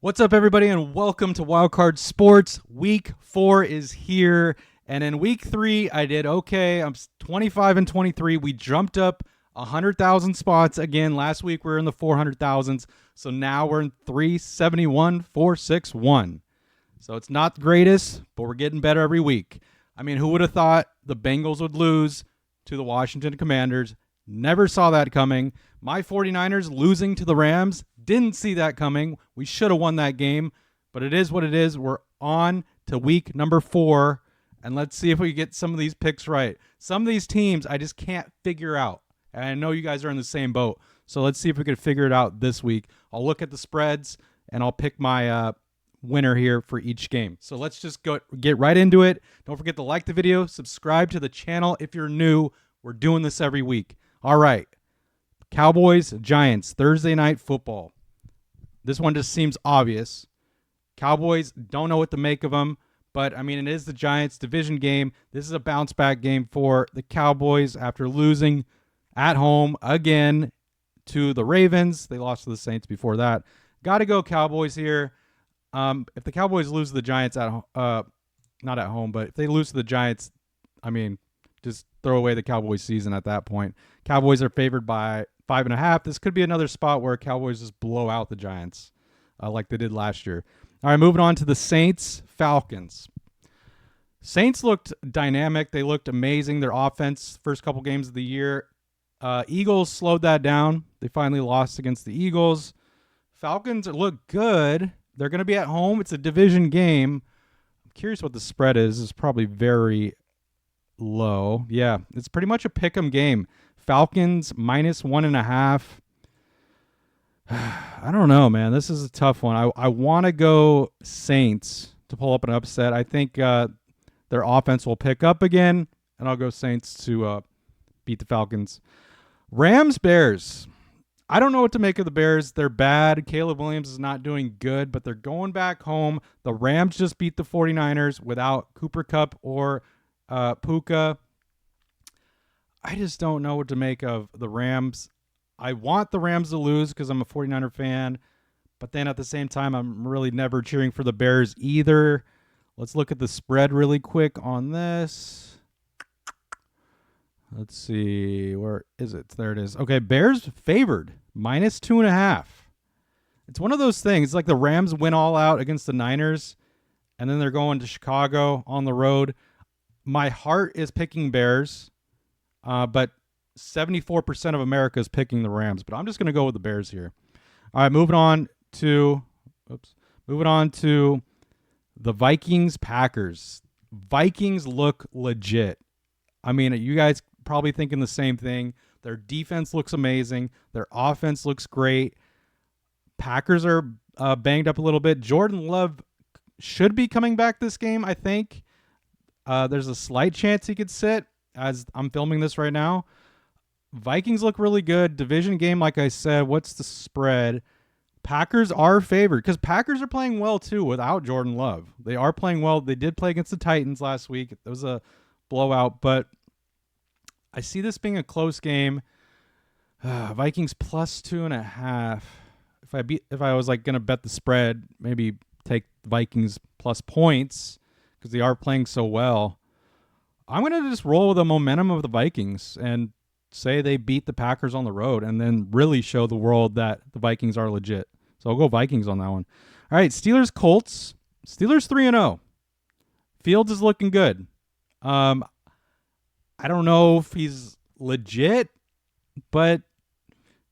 What's up, everybody, and welcome to Wildcard Sports. Week 4 is here, and in Week 3, I did okay. I'm 25 and 23. We jumped up 100,000 spots again. Last week, we were in the 400,000s, so now we're in 371, 461. So it's not the greatest, but we're getting better every week. I mean, who would have thought the Bengals would lose to the Washington Commanders? Never saw that coming. My 49ers losing to the Rams, didn't see that coming. We should have won that game, but it is what it is. We're on to week number 4, and let's see if we get some of these picks right. Some of these teams I just can't figure out, and I know you guys are in the same boat, so let's see if we can figure it out this week. I'll look at the spreads, and I'll pick my winner here for each game. So let's just get right into it. Don't forget to like the video, subscribe to the channel if you're new. We're doing this every week. All right. Cowboys, Giants, Thursday Night Football. This one just seems obvious. Cowboys, don't know what to make of them, but I mean, it is the Giants division game. This is a bounce back game for the Cowboys after losing at home again to the Ravens. They lost to the Saints before that. Got to go Cowboys here. If the Cowboys lose to the Giants not at home, but if they lose to the Giants, I mean, just throw away the Cowboys season at that point. Cowboys are favored by 5.5. This could be another spot where Cowboys just blow out the Giants like they did last year. All right, moving on to the Saints, Falcons. Saints looked dynamic. They looked amazing. Their offense, first couple games of the year. Eagles slowed that down. They finally lost against the Eagles. Falcons look good. They're going to be at home. It's a division game. I'm curious what the spread is. It's probably very low. Yeah, it's pretty much a pick'em game. Falcons minus 1.5. I don't know, man. This is a tough one. I want to go Saints to pull up an upset. I think their offense will pick up again, and I'll go Saints to beat the Falcons. Rams, Bears. I don't know what to make of the Bears. They're bad. Caleb Williams is not doing good, but they're going back home. The Rams just beat the 49ers without Cooper Kupp or Puka. I just don't know what to make of the Rams. I want the Rams to lose because I'm a 49er fan, but then at the same time, I'm really never cheering for the Bears either. Let's look at the spread really quick on this. Let's see. Where is it? There it is. Okay, Bears favored. Minus 2.5. It's one of those things. It's like the Rams win all out against the Niners, and then they're going to Chicago on the road. My heart is picking Bears, but 74% of America is picking the Rams. But I'm just going to go with the Bears here. All right, moving on to the Vikings Packers. Vikings look legit. I mean, you guys probably thinking the same thing. Their defense looks amazing. Their offense looks great. Packers are banged up a little bit. Jordan Love should be coming back this game, I think. There's a slight chance he could sit as I'm filming this right now. Vikings look really good. Division game, like I said. What's the spread? Packers are favored because Packers are playing well too without Jordan Love. They are playing well. They did play against the Titans last week. It was a blowout, but I see this being a close game. Vikings plus 2.5. If I was like gonna bet the spread, maybe take Vikings plus points because they are playing so well. I'm gonna just roll with the momentum of the Vikings and say they beat the Packers on the road and then really show the world that the Vikings are legit. So I'll go Vikings on that one. All right, Steelers Colts. Steelers 3-0. Fields is looking good. I don't know if he's legit, but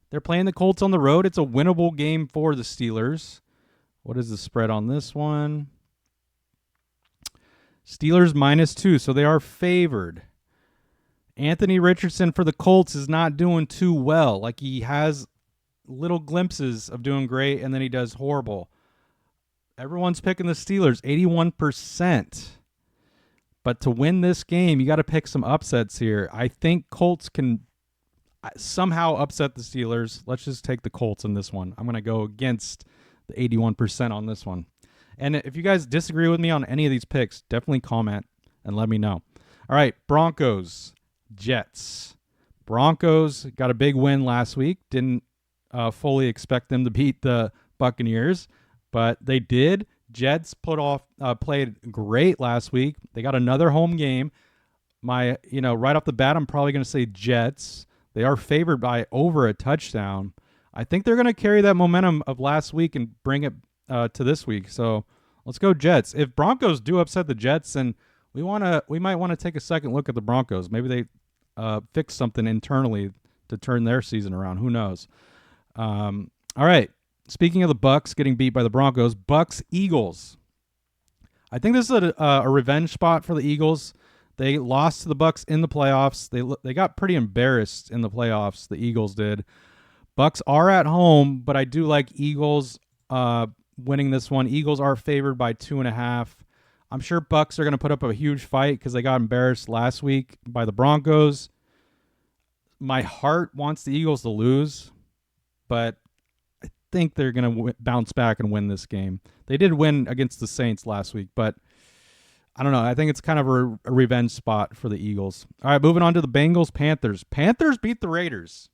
they're playing the Colts on the road. It's a winnable game for the Steelers. What is the spread on this one? Steelers minus 2, so they are favored. Anthony Richardson for the Colts is not doing too well. Like, he has little glimpses of doing great, and then he does horrible. Everyone's picking the Steelers, 81%. But to win this game, you got to pick some upsets here. I think Colts can somehow upset the Steelers. Let's just take the Colts in this one. I'm going to go against the 81% on this one. And if you guys disagree with me on any of these picks, definitely comment and let me know. All right, Broncos, Jets. Broncos got a big win last week. Didn't fully expect them to beat the Buccaneers. but they did. Jets played great last week. They got another home game. Right off the bat, I'm probably going to say Jets. They are favored by over a touchdown. I think they're going to carry that momentum of last week and bring it to this week. So let's go Jets. If Broncos do upset the Jets, then we might want to take a second look at the Broncos. Maybe they fix something internally to turn their season around. Who knows? All right. Speaking of the Bucks getting beat by the Broncos, Bucks Eagles. I think this is a revenge spot for the Eagles. They lost to the Bucks in the playoffs. They got pretty embarrassed in the playoffs. The Eagles did. Bucks are at home, but I do like Eagles winning this one. Eagles are favored by 2.5. I'm sure Bucks are going to put up a huge fight because they got embarrassed last week by the Broncos. My heart wants the Eagles to lose, but I think they're going to bounce back and win this game. They did win against the Saints last week, but I don't know. I think it's kind of a revenge spot for the Eagles. All right, moving on to the Bengals-Panthers. Panthers beat the Raiders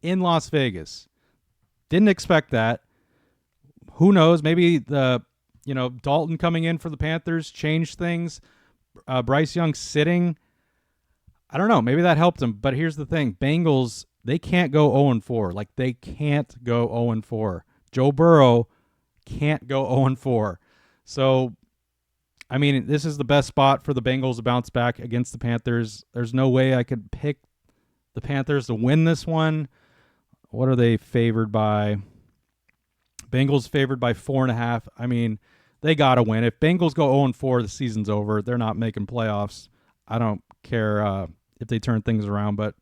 in Las Vegas. Didn't expect that. Who knows? Maybe Dalton coming in for the Panthers changed things. Bryce Young sitting. I don't know. Maybe that helped him. But here's the thing. Bengals, they can't go 0-4. Like, they can't go 0-4. Joe Burrow can't go 0-4. So, I mean, this is the best spot for the Bengals to bounce back against the Panthers. There's no way I could pick the Panthers to win this one. What are they favored by? Bengals favored by 4.5. I mean, they got to win. If Bengals go 0-4, the season's over. They're not making playoffs. I don't care if they turn things around, but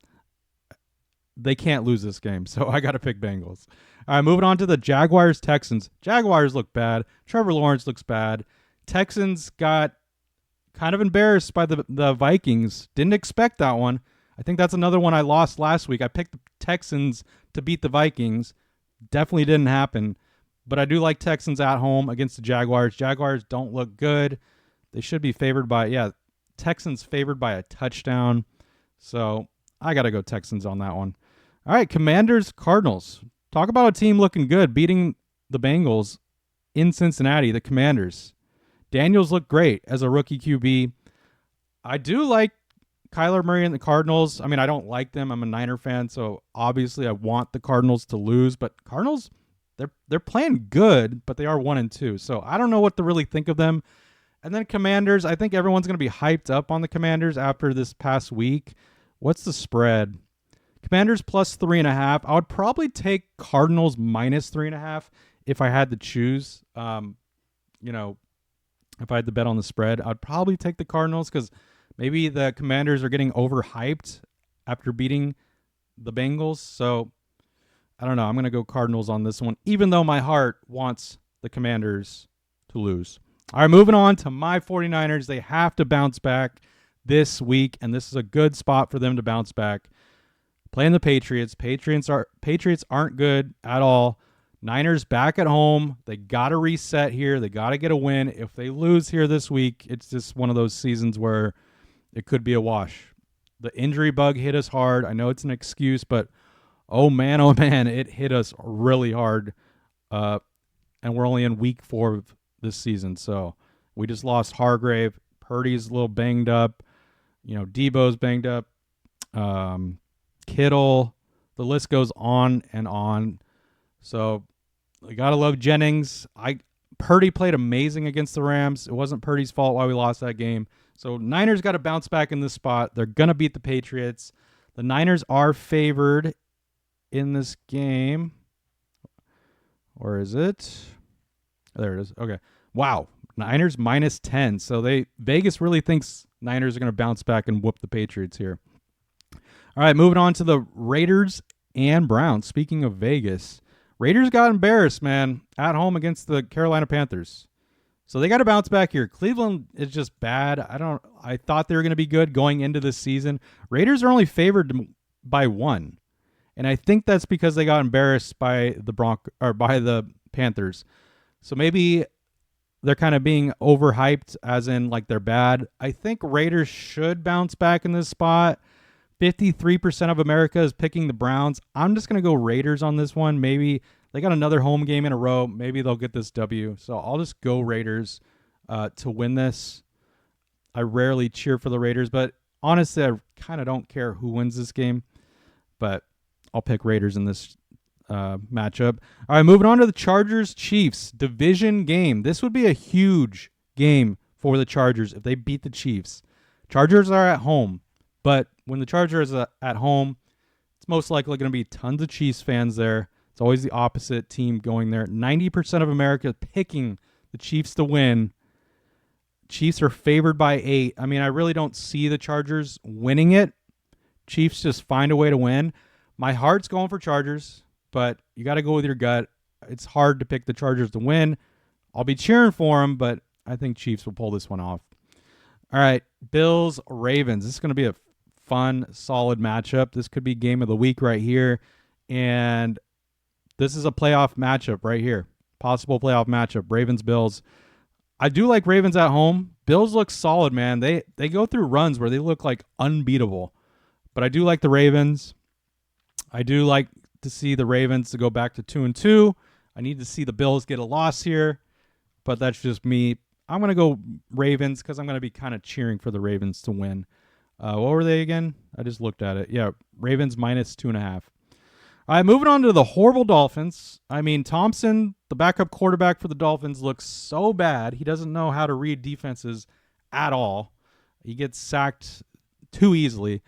they can't lose this game, so I got to pick Bengals. All right, moving on to the Jaguars-Texans. Jaguars look bad. Trevor Lawrence looks bad. Texans got kind of embarrassed by the Vikings. Didn't expect that one. I think that's another one I lost last week. I picked the Texans to beat the Vikings. Definitely didn't happen. But I do like Texans at home against the Jaguars. Jaguars don't look good. They should be favored by, Texans favored by a touchdown. So I got to go Texans on that one. All right, Commanders-Cardinals. Talk about a team looking good, beating the Bengals in Cincinnati, the Commanders. Daniels looked great as a rookie QB. I do like Kyler Murray and the Cardinals. I mean, I don't like them. I'm a Niner fan, so obviously I want the Cardinals to lose. But Cardinals, they're playing good, but they are 1-2. So I don't know what to really think of them. And then Commanders, I think everyone's going to be hyped up on the Commanders after this past week. What's the spread? Commanders plus 3.5. I would probably take Cardinals minus 3.5 if I had to choose. If I had to bet on the spread, I'd probably take the Cardinals because maybe the Commanders are getting overhyped after beating the Bengals. So I don't know. I'm going to go Cardinals on this one, even though my heart wants the Commanders to lose. All right, moving on to my 49ers. They have to bounce back this week, and this is a good spot for them to bounce back. Playing the Patriots. Patriots aren't good at all. Niners back at home. They got to reset here. They got to get a win. If they lose here this week, it's just one of those seasons where it could be a wash. The injury bug hit us hard. I know it's an excuse, but oh man, it hit us really hard. And we're only in week 4 of this season. So we just lost Hargrave. Purdy's a little banged up. Debo's banged up. Kittle. The list goes on and on. So we got to love Jennings. Purdy played amazing against the Rams. It wasn't Purdy's fault why we lost that game. So Niners got to bounce back in this spot. They're going to beat the Patriots. The Niners are favored in this game. Or is it? There it is. Okay. Wow. Niners minus 10. So Vegas really thinks Niners are going to bounce back and whoop the Patriots here. All right, moving on to the Raiders and Browns. Speaking of Vegas, Raiders got embarrassed, man, at home against the Carolina Panthers. So they got to bounce back here. Cleveland is just bad. I thought they were going to be good going into this season. Raiders are only favored by 1. And I think that's because they got embarrassed by the Panthers. So maybe they're kind of being overhyped as in like they're bad. I think Raiders should bounce back in this spot. 53% of America is picking the Browns. I'm just going to go Raiders on this one. Maybe They got another home game in a row. Maybe they'll get this W. So I'll just go Raiders to win this. I rarely cheer for the Raiders, but honestly, I kind of don't care who wins this game. But I'll pick Raiders in this matchup. All right, moving on to the Chargers-Chiefs division game. This would be a huge game for the Chargers if they beat the Chiefs. Chargers are at home, but when the Chargers are at home, it's most likely going to be tons of Chiefs fans there. It's always the opposite team going there. 90% of America picking the Chiefs to win. Chiefs are favored by 8. I mean, I really don't see the Chargers winning it. Chiefs just find a way to win. My heart's going for Chargers, but you got to go with your gut. It's hard to pick the Chargers to win. I'll be cheering for them, but I think Chiefs will pull this one off. All right, Bills-Ravens. This is going to be a fun, solid matchup. This could be game of the week right here. And this is a playoff matchup right here. Possible playoff matchup. Ravens-Bills. I do like Ravens at home. Bills look solid, man. They go through runs where they look like unbeatable. But I do like the Ravens. I do like to see the Ravens to go back to 2-2. I need to see the Bills get a loss here. But that's just me. I'm going to go Ravens because I'm going to be kind of cheering for the Ravens to win. What were they again? I just looked at it. Yeah, Ravens minus 2.5. All right, moving on to the horrible Dolphins. I mean, Thompson, the backup quarterback for the Dolphins, looks so bad. He doesn't know how to read defenses at all. He gets sacked too easily.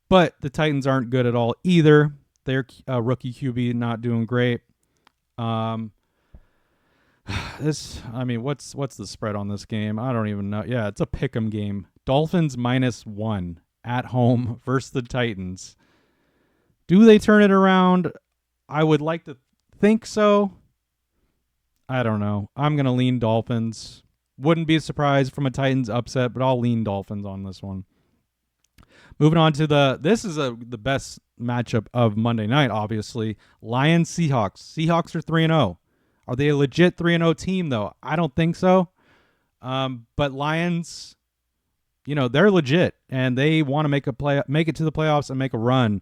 But the Titans aren't good at all either. Their rookie QB not doing great. What's the spread on this game? I don't even know. Yeah, it's a pick'em game. Dolphins -1 at home versus the Titans. Do they turn it around? I would like to think so. I don't know. I'm going to lean Dolphins. Wouldn't be surprised from a Titans upset, but I'll lean Dolphins on this one. Moving on to this is the best matchup of Monday night, obviously. Lions-Seahawks. Seahawks are 3-0. Are they a legit 3-0 team, though? I don't think so. But Lions, they're legit, and they want to make it to the playoffs and make a run.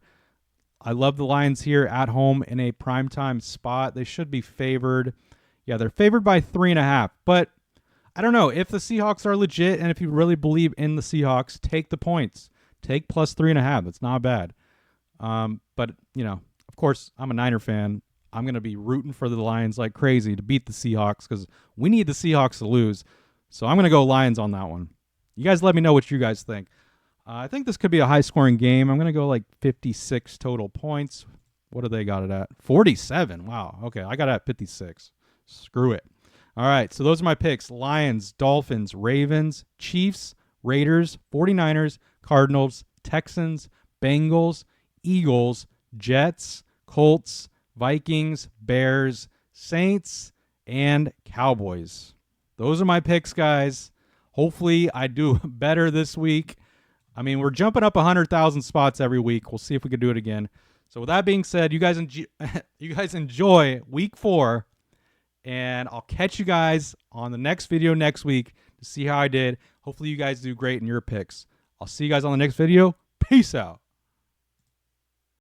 I love the Lions here at home in a primetime spot. They should be favored. Yeah, they're favored by 3.5. But I don't know. If the Seahawks are legit and if you really believe in the Seahawks, take the points. Take plus 3.5. That's not bad. But, of course, I'm a Niner fan. I'm going to be rooting for the Lions like crazy to beat the Seahawks because we need the Seahawks to lose. So I'm going to go Lions on that one. You guys let me know what you guys think. I think this could be a high-scoring game. I'm going to go like 56 total points. What do they got it at? 47. Wow. Okay, I got it at 56. Screw it. All right, so those are my picks. Lions, Dolphins, Ravens, Chiefs, Raiders, 49ers, Cardinals, Texans, Bengals, Eagles, Jets, Colts, Vikings, Bears, Saints, and Cowboys. Those are my picks, guys. Hopefully, I do better this week. I mean, we're jumping up 100,000 spots every week. We'll see if we can do it again. So with that being said, you guys enjoy week 4, and I'll catch you guys on the next video next week to see how I did. Hopefully, you guys do great in your picks. I'll see you guys on the next video. Peace out.